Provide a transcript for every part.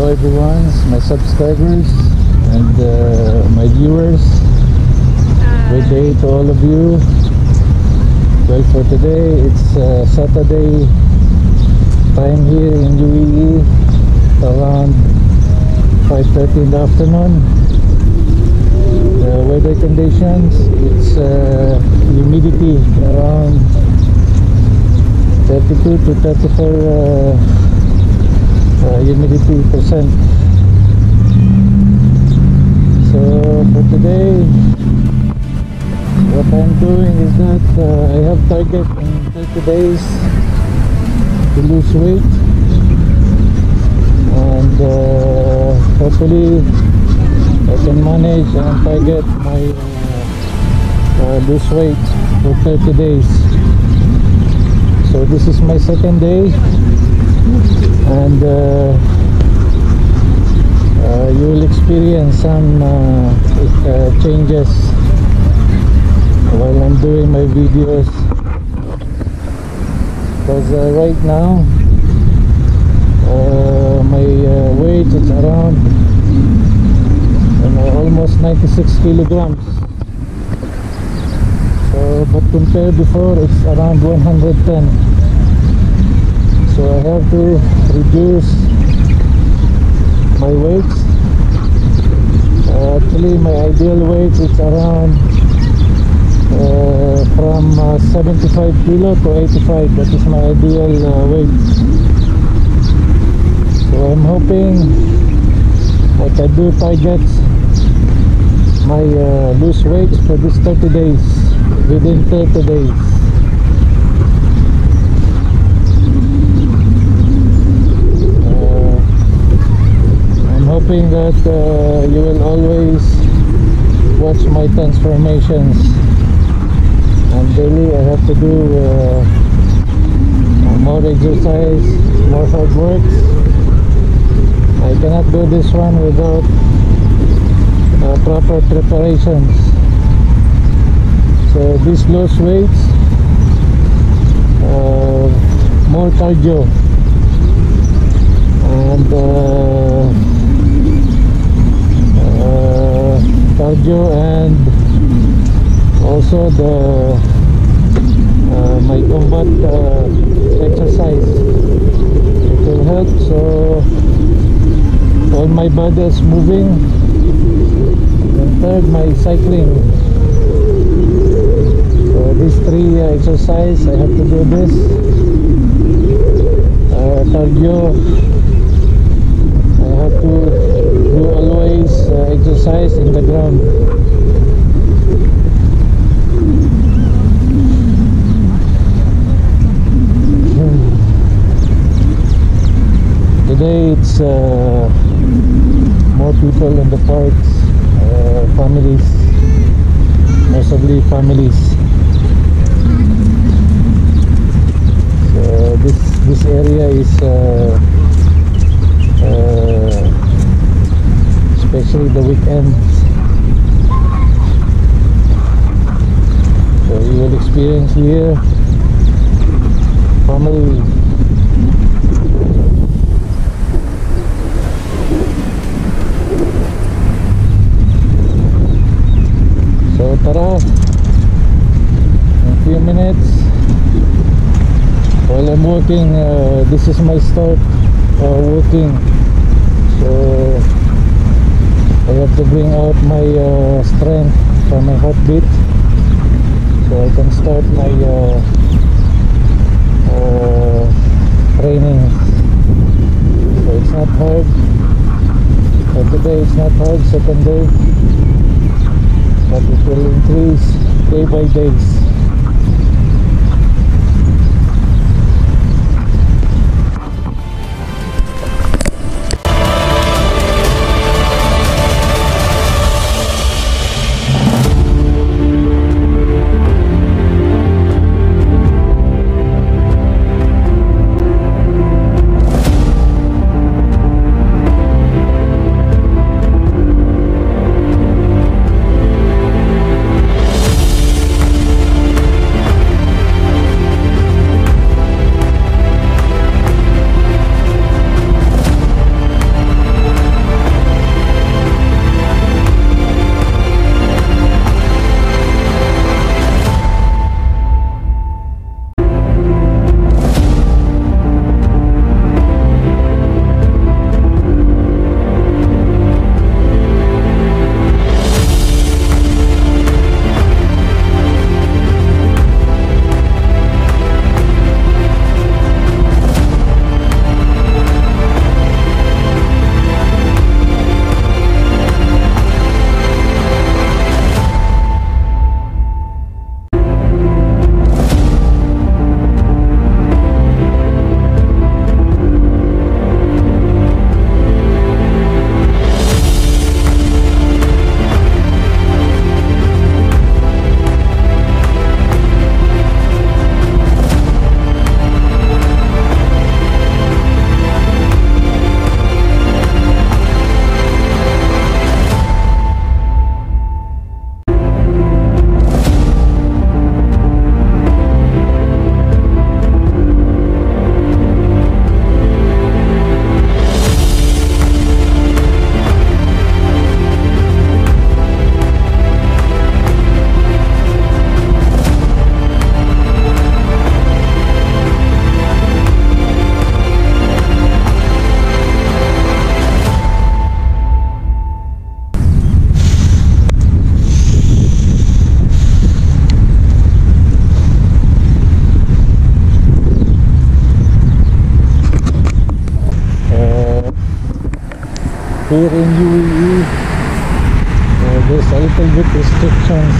Hello everyone, my subscribers and my viewers. Good day to all of you. Well, for today it's Saturday time here in UAE, around 5:30 in the afternoon. The weather conditions, it's humidity around 32 to 34 humidity percent. So for today, what I'm doing is that I have target in 30 days to lose weight, and hopefully I can manage and target my lose weight for 30 days. So this is my second day, and you will experience some changes while I'm doing my videos, because right now my weight is around almost 96 kilograms. So but compared before, it's around 110. So I have to reduce my weight. Actually my ideal weight is around from 75 kilo to 85. That is my ideal weight. So I'm hoping I can do targets my lose weight for this 30 days, within 30 days. I'm hoping that you will always watch my transformations, and daily I have to do more exercise, more hard work. I cannot do this one without proper preparations. So this lose weights, more cardio, and and also the my combat exercise. It will help, so all my body is moving. And third, my cycling. So these three exercise, I have to do this. Cardio, I have to do always exercise in the ground. Today it's more people in the parks, families, mostly families. So this area is especially the weekends, so you will experience here family. So tara, in a few minutes while I'm working, this is my start working. So I have to bring out my strength from my heartbeat, so I can start my training. So it's not hard. So today it's not hard, second day, but it will increase day by day. here in UAE, there's a little bit restrictions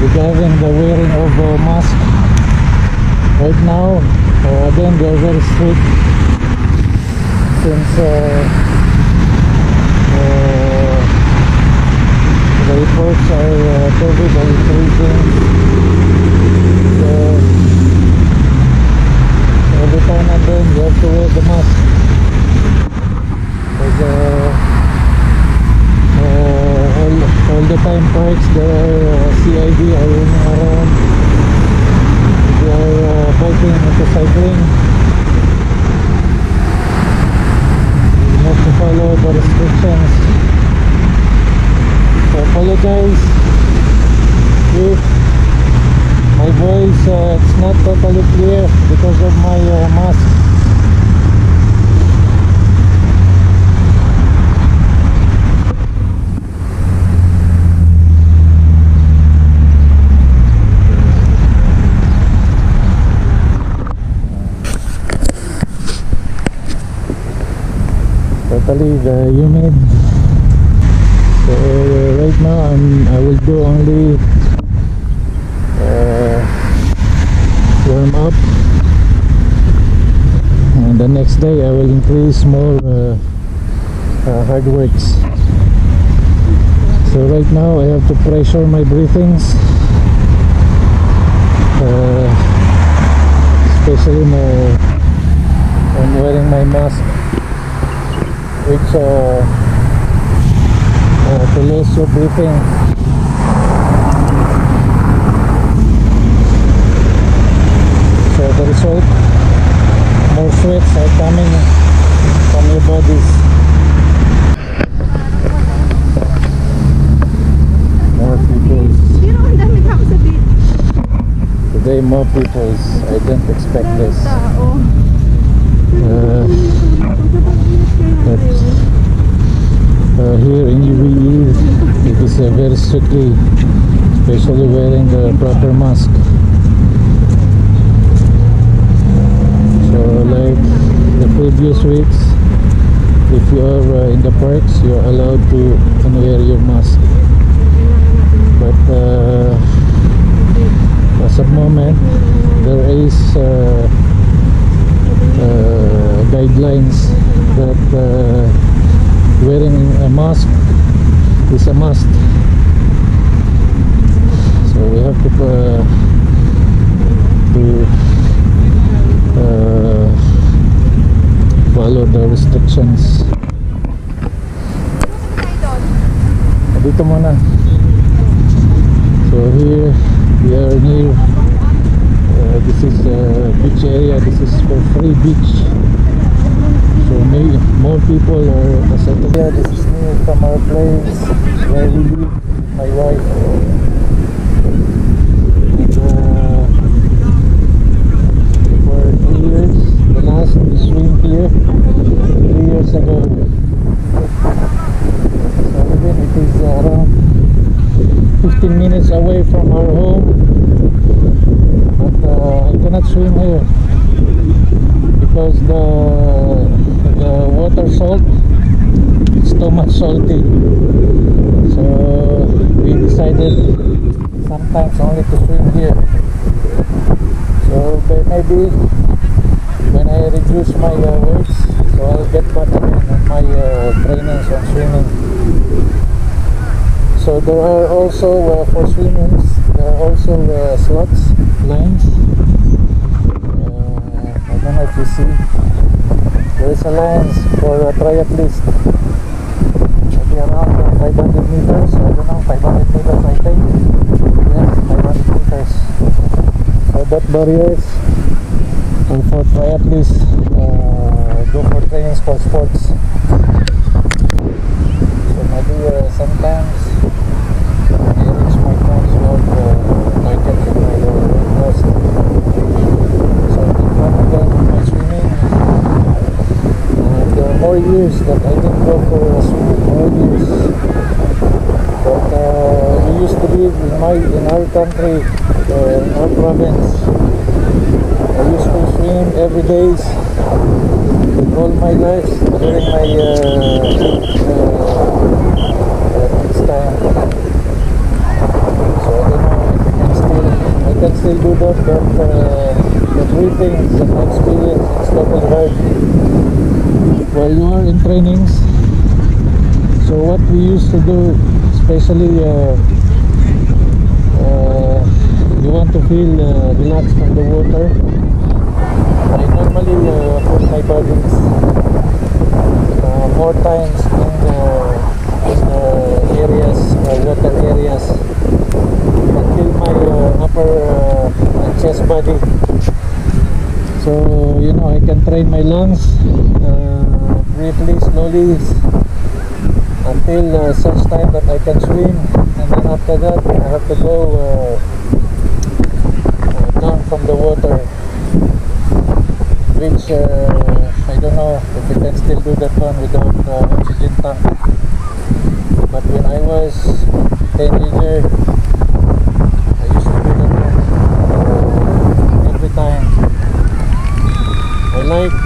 regarding the wearing of mask. Right now, again, they're very strict since the reports are COVID are increasing. So every time and then you have to wear the mask. All the time parks, there are CID are running around. They are biking, motorcycling. You have to follow the restrictions. So apologize if my voice it's not totally clear because of my mask. Totally humid. So right now I will do only warm up, and the next day I will increase more hard works. So right now I have to pressure my breathings, especially when wearing my mask, which to lose your breathing. So the result, more sweats are coming from your bodies. More people. Today more people. I didn't expect this. But here in UAE it is very strictly, especially wearing the proper mask. So like the previous weeks, if you are in the parks, you are allowed to wear your mask. But as of moment, there is guidelines that wearing a mask is a must. So we have to follow the restrictions. Dito muna. So here we are near this is a beach area. This is for free beach. So maybe more people are settled here. This is near from our place where we live with my wife. And, for 3 years, the last we swim here 3 years ago. So again, it is around 15 minutes away from our home, but I cannot swim here because the water salt, it's too much salty. So we decided sometimes only to swim here. So maybe when I reduce my weights, so I'll get back again on my trainings on swimming. So there are also for swimmings, there are also slots, lines. I don't know if you see. There is a lines for a triathlete, maybe around 500 meters, I don't know, 500 meters I think, yes, 500 meters. So that barriers are for triathletes, go for trainings for sports. So maybe sometimes when I reach my times of target in my weight loss, so I think one again my swimming. More years that I didn't go for swimming, more years. But we used to live in our country, in our province. I used to swim every day. all my life during my kids time. So I don't know if I can still do that, but the breathing is an experience. It's totally hard while you are in trainings. So what we used to do, especially you want to feel relaxed from the water, I normally put my bodies more times in the areas, water areas, until my upper chest body. So you know, I can train my lungs briefly, slowly, until such time that I can swim, and then after that I have to go down from the water, which I don't know if you can still do that one without oxygen tank. But when I was 10-year, I used to do that one every time. I like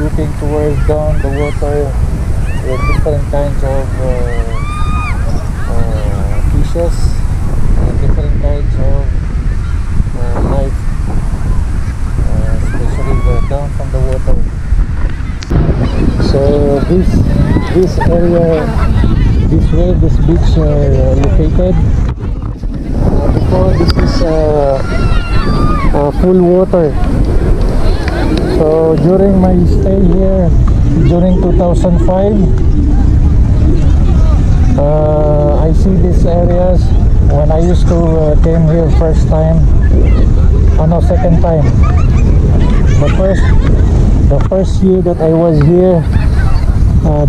looking towards down the water with different kinds of fishes and different kinds of life, especially down from the water. So this area, this where this beach located. Before, this is full water. So during my stay here, during 2005, I see these areas when I used to came here first time. Oh no, second time. The first year that I was here,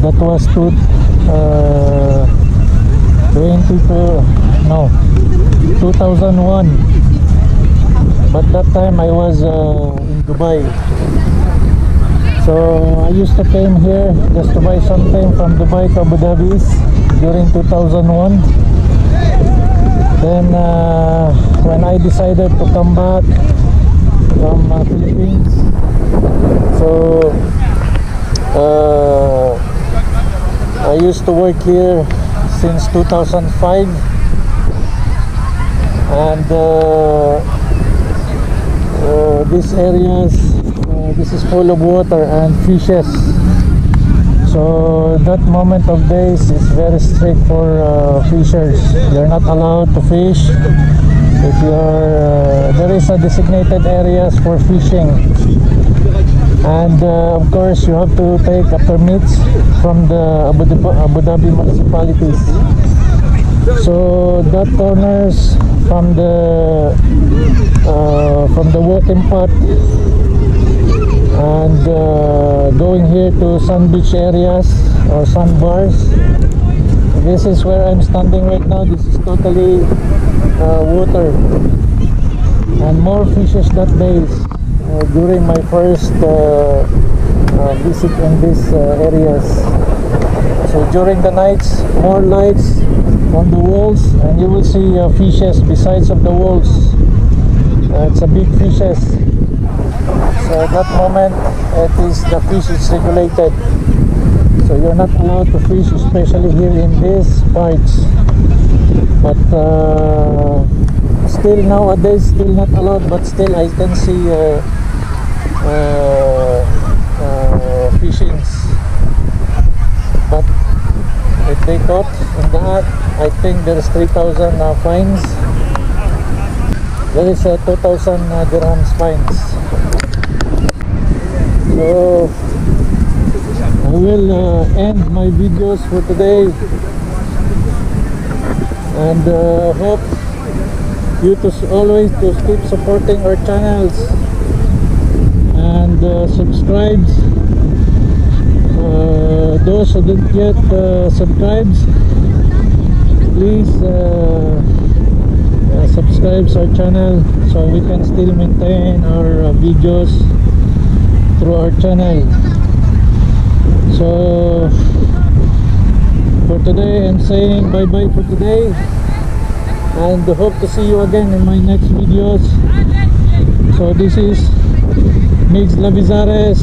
that was 2001. But that time I was in Dubai. So I used to came here just to buy something from Dubai to Abu Dhabi during 2001. Then when I decided to come back from Philippines, so I used to work here since 2005, and these areas, this is full of water and fishes. So that moment of days is very strict for fishers. You're not allowed to fish. If you're there is a designated areas for fishing, and of course you have to take a permits from the Abu Dhabi municipalities. So that corners from the walking path and going here to sand beach areas or sandbars. This is where I'm standing right now. This is totally water, and more fishes that days during my first visit in these areas. So during the nights, more lights on the walls, and you will see fishes besides of the walls. It's a big fishes. So at that moment, the fish is regulated. So you're not allowed to fish, especially here in these parts. But still nowadays, still not allowed. But still, I can see fishings. But if they caught in the act, I think there is 3,000 fines. There is 2,000 dirhams fines. So I will end my videos for today, and hope you to always to keep supporting our channels and subscribe. Those who didn't yet subscribe, please subscribe to our channel so we can still maintain our videos through our channel. So for today, I'm saying bye bye for today, and hope to see you again in my next videos. So this is Migs Lavizares,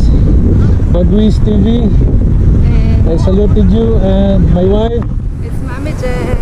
Baguis TV. And I saluted you and my wife. it's Mami Jen.